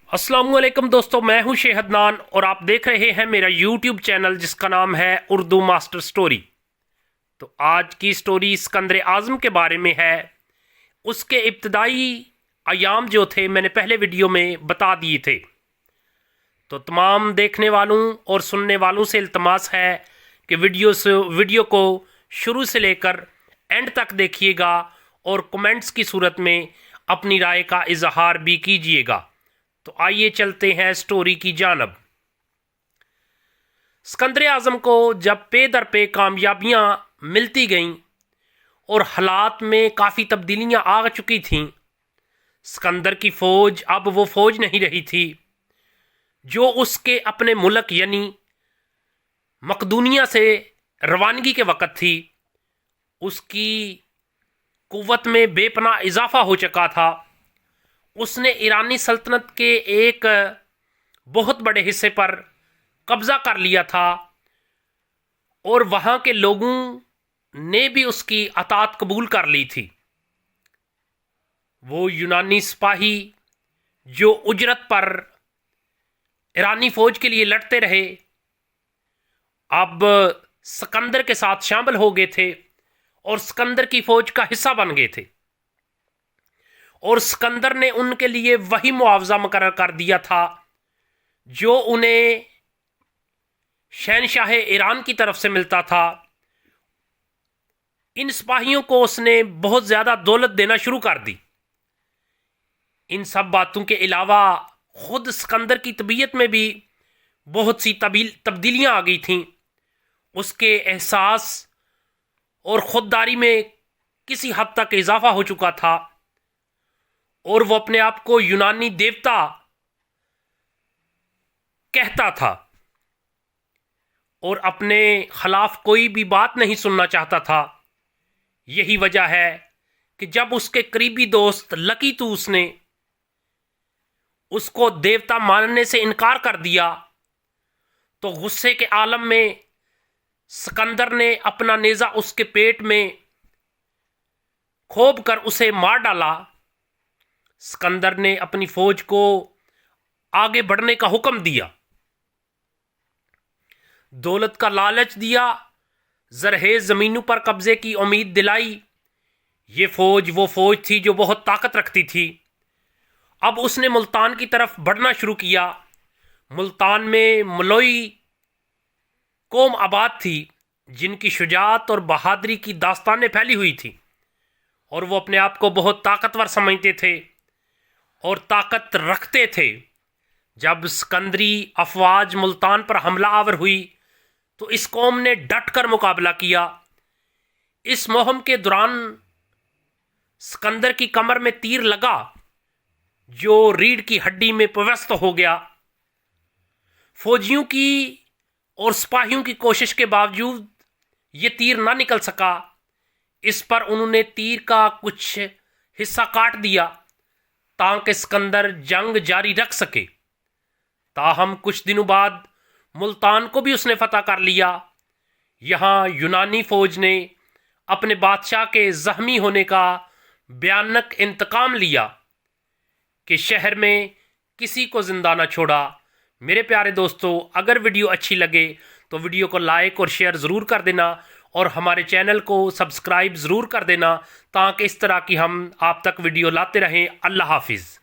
अस्सलामुअलैकुम दोस्तों, मैं हूं शेहदनान और आप देख रहे हैं मेरा यूट्यूब चैनल जिसका नाम है उर्दू मास्टर स्टोरी। तो आज की स्टोरी सिकंदर आज़म के बारे में है। उसके इब्तदाई अयाम जो थे मैंने पहले वीडियो में बता दिए थे। तो तमाम देखने वालों और सुनने वालों से इल्तमास है कि वीडियो को शुरू से लेकर एंड तक देखिएगा और कमेंट्स की सूरत में अपनी राय का इजहार भी कीजिएगा। तो आइए चलते हैं स्टोरी की जानब। सिकंदर आज़म को जब पे दर पे कामयाबियां मिलती गईं और हालात में काफ़ी तब्दीलियां आ चुकी थीं, सिकंदर की फ़ौज अब वो फ़ौज नहीं रही थी जो उसके अपने मुल्क यानी मकदूनिया से रवानगी के वक़्त थी। उसकी कुव्वत में बेपनाह इजाफा हो चुका था। उसने ईरानी सल्तनत के एक बहुत बड़े हिस्से पर कब्ज़ा कर लिया था और वहाँ के लोगों ने भी उसकी अतात कबूल कर ली थी। वो यूनानी सिपाही जो उजरत पर ईरानी फ़ौज के लिए लड़ते रहे, अब सिकंदर के साथ शामिल हो गए थे और सिकंदर की फ़ौज का हिस्सा बन गए थे। और सिकंदर ने उनके लिए वही मुआवजा मुकर्रर कर दिया था जो उन्हें शहनशाह ईरान की तरफ से मिलता था। इन सिपाहियों को उसने बहुत ज़्यादा दौलत देना शुरू कर दी। इन सब बातों के अलावा खुद सिकंदर की तबीयत में भी बहुत सी तब्दीलियां आ गई थीं। उसके एहसास और खुददारी में किसी हद तक इजाफा हो चुका था और वो अपने आप को यूनानी देवता कहता था और अपने खिलाफ कोई भी बात नहीं सुनना चाहता था। यही वजह है कि जब उसके करीबी दोस्त लकी तूस ने उसको देवता मानने से इनकार कर दिया तो गुस्से के आलम में सिकंदर ने अपना नेज़ा उसके पेट में खोप कर उसे मार डाला। सिकंदर ने अपनी फौज को आगे बढ़ने का हुक्म दिया, दौलत का लालच दिया, जरहेज जमीनों पर कब्जे की उम्मीद दिलाई। ये फौज वो फौज थी जो बहुत ताकत रखती थी। अब उसने मुल्तान की तरफ बढ़ना शुरू किया। मुल्तान में मलोई कौम आबाद थी जिनकी शुजाअत और बहादुरी की दास्तानें फैली हुई थी और वो अपने आप को बहुत ताकतवर समझते थे और ताकत रखते थे। जब सिकंदरी अफवाज मुल्तान पर हमला आवर हुई तो इस कौम ने डट कर मुकाबला किया। इस मुहिम के दौरान सिकंदर की कमर में तीर लगा जो रीढ़ की हड्डी में प्रविष्ट हो गया। फौजियों की और सिपाहियों की कोशिश के बावजूद ये तीर ना निकल सका। इस पर उन्होंने तीर का कुछ हिस्सा काट दिया ताकि सिकंदर जंग जारी रख सके। ताहम कुछ दिनों बाद मुल्तान को भी उसने फतह कर लिया। यहाँ यूनानी फौज ने अपने बादशाह के जख्मी होने का भयानक इंतकाम लिया कि शहर में किसी को जिंदा न छोड़ा। मेरे प्यारे दोस्तों, अगर वीडियो अच्छी लगे तो वीडियो को लाइक और शेयर ज़रूर कर देना और हमारे चैनल को सब्सक्राइब ज़रूर कर देना ताकि इस तरह की हम आप तक वीडियो लाते रहें। अल्लाह हाफिज़।